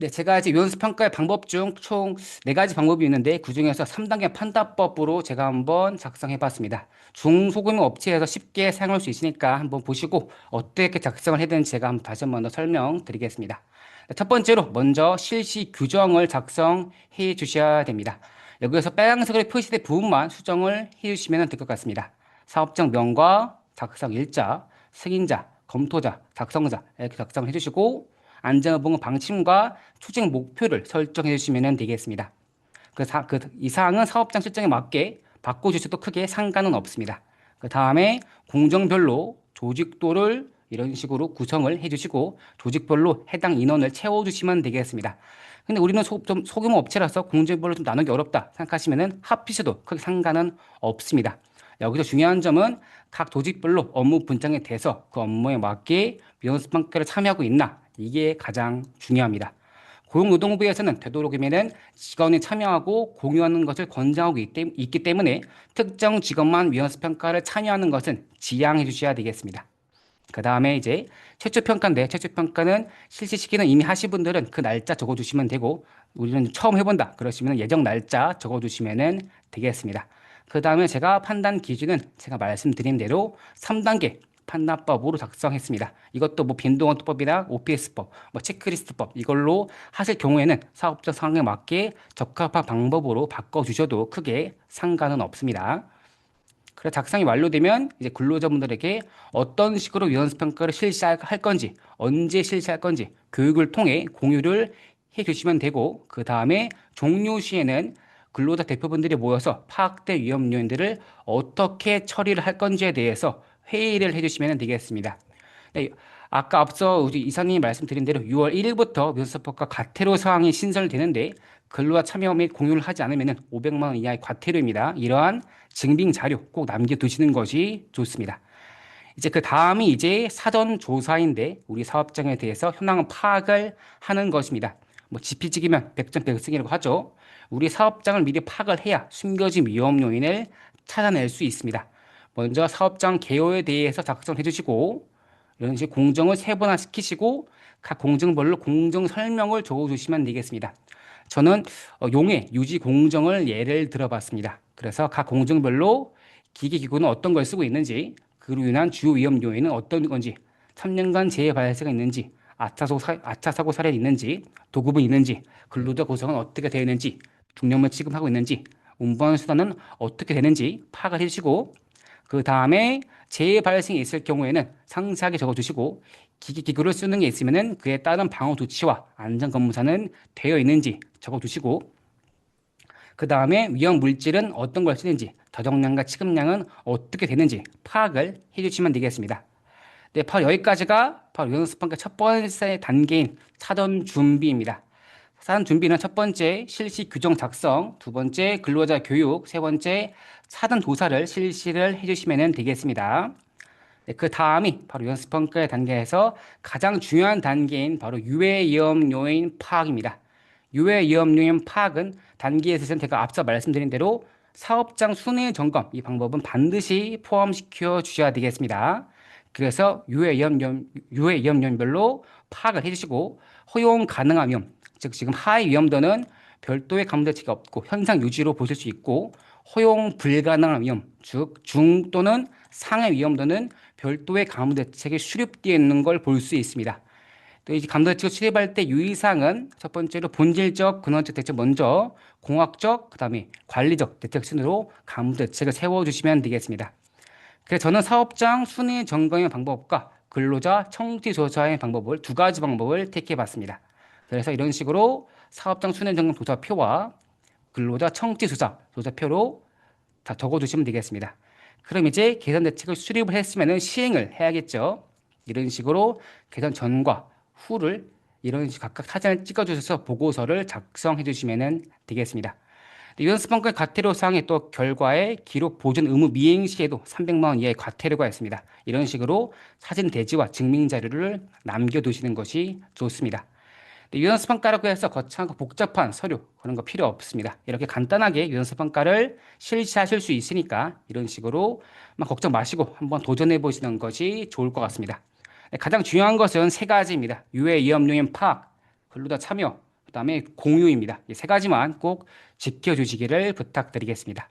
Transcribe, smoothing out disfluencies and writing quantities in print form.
네, 제가 이제 연습평가의 방법 중 총 네가지 방법이 있는데 그중에서 3단계 판단법으로 제가 한번 작성해 봤습니다. 중소규모 업체에서 쉽게 사용할 수 있으니까 한번 보시고 어떻게 작성을 해야 되는지 제가 한번 다시 한번 더 설명드리겠습니다. 첫 번째로 먼저 실시 규정을 작성해 주셔야 됩니다. 여기에서 빨간색으로 표시된 부분만 수정을 해 주시면 될 것 같습니다. 사업장 명과 작성 일자, 승인자, 검토자, 작성자 이렇게 작성을 해주시고 안전보건 방침과 추진 목표를 설정해 주시면 되겠습니다. 이 사항은 사업장 실정에 맞게 바꿔주셔도 크게 상관은 없습니다. 그 다음에 공정별로 조직도를 이런 식으로 구성을 해주시고 조직별로 해당 인원을 채워주시면 되겠습니다. 근데 우리는 좀 소규모 업체라서 공정별로 좀 나누기 어렵다 생각하시면은 합치셔도 크게 상관은 없습니다. 여기서 중요한 점은 각 조직별로 업무 분장에 대해서 그 업무에 맞게 연수평가를 참여하고 있나 이게 가장 중요합니다. 고용노동부에서는 되도록이면은 직원이 참여하고 공유하는 것을 권장하고 있기 때문에 특정 직원만 위원수평가를 참여하는 것은 지양해 주셔야 되겠습니다. 그 다음에 이제 최초평가인데 최초평가는 실시 시기는 이미 하신 분들은 그 날짜 적어주시면 되고 우리는 처음 해본다 그러시면 예정 날짜 적어주시면 되겠습니다. 그 다음에 제가 판단 기준은 제가 말씀드린 대로 3단계 판단법으로 작성했습니다. 이것도 뭐 빈도원법이나 OPS법, 뭐 체크리스트법 이걸로 하실 경우에는 사업적 상황에 맞게 적합한 방법으로 바꿔주셔도 크게 상관은 없습니다. 그래 작성이 완료되면 이제 근로자분들에게 어떤 식으로 위원수평가를 실시할 건지, 언제 실시할 건지 교육을 통해 공유를 해 주시면 되고 그 다음에 종료 시에는 근로자 대표분들이 모여서 파악된 위험 요인들을 어떻게 처리를 할 건지에 대해서 회의를 해 주시면 되겠습니다. 네, 아까 앞서 우리 이사님이 말씀드린 대로 6월 1일부터 위원수평가 과태료 사항이 신설되는데 근로자 참여 및 공유를 하지 않으면 500만 원 이하의 과태료입니다. 이러한 증빙 자료 꼭 남겨두시는 것이 좋습니다. 이제 그 다음이 이제 사전 조사인데 우리 사업장에 대해서 현황 파악을 하는 것입니다. 뭐 지피지기면 백전백승이라고 하죠. 우리 사업장을 미리 파악을 해야 숨겨진 위험 요인을 찾아낼 수 있습니다. 먼저 사업장 개요에 대해서 작성해 주시고 이런 식으로 공정을 세분화 시키시고 각 공정별로 공정 설명을 적어주시면 되겠습니다. 저는 용해 유지 공정을 예를 들어봤습니다. 그래서 각 공정별로 기기기구는 어떤 걸 쓰고 있는지, 그로 인한 주요 위험 요인은 어떤 건지, 3년간 재해 발생이 있는지, 아차 사고 사례가 있는지, 도급은 있는지, 근로자 구성은 어떻게 되어 있는지, 중량만 취급하고 있는지, 운반 수단은 어떻게 되는지 파악을 해주시고, 그 다음에 재해 발생이 있을 경우에는 상세하게 적어주시고, 기기기구를 쓰는 게 있으면은 그에 따른 방어 조치와 안전 검사는 되어 있는지 적어두시고, 그 다음에 위험 물질은 어떤 걸 쓰는지, 저정량과 취급량은 어떻게 되는지 파악을 해주시면 되겠습니다. 네, 바로 여기까지가 바로 연습평가 첫 번째 단계인 사전 준비입니다. 사전 준비는 첫 번째 실시 규정 작성, 두 번째 근로자 교육, 세 번째 사전 조사를 실시를 해주시면 되겠습니다. 네, 그 다음이 바로 연습평가의 단계에서 가장 중요한 단계인 바로 유해 위험 요인 파악입니다. 유해 위험 요인 파악은 단계에서는 제가 앞서 말씀드린 대로 사업장 순회 점검 이 방법은 반드시 포함시켜 주셔야 되겠습니다. 그래서 유해 위험 요인별로 파악을 해주시고 허용 가능한 위험, 즉 지금 하위 위험도는 별도의 감대책이 없고 현상 유지로 보실 수 있고 허용 불가능한 위험, 즉 중 또는 상해 위험도는 별도의 감대책이 수립되어 있는 걸 볼 수 있습니다. 또 이 감대책을 수립할 때 유의사항은 첫 번째로 본질적 근원적 대책 먼저 공학적 그다음에 관리적 대책 순으로 감대책을 세워주시면 되겠습니다. 그래서 저는 사업장 순위 점검의 방법과 근로자 청지 조사의 방법을 두 가지 방법을 택해 봤습니다. 그래서 이런 식으로 사업장 순위 점검 조사표와 근로자 청지 조사표로 다 적어두시면 되겠습니다. 그럼 이제 개선 대책을 수립을 했으면 시행을 해야겠죠. 이런 식으로 개선 전과 후를 이런 식으로 각각 사진을 찍어주셔서 보고서를 작성해 주시면 되겠습니다. 연습원권 과태료 사항의 또 결과에 기록 보존 의무 미행 시에도 300만 원 이하의 과태료가 있습니다. 이런 식으로 사진 대지와 증명 자료를 남겨두시는 것이 좋습니다. 유연수평가라고 해서 거창하고 복잡한 서류 그런 거 필요 없습니다. 이렇게 간단하게 유연수평가를 실시하실 수 있으니까 이런 식으로 막 걱정 마시고 한번 도전해 보시는 것이 좋을 것 같습니다. 가장 중요한 것은 세 가지입니다. 유해 위험 요인 파악, 근로자 참여, 그다음에 공유입니다. 이 세 가지만 꼭 지켜주시기를 부탁드리겠습니다.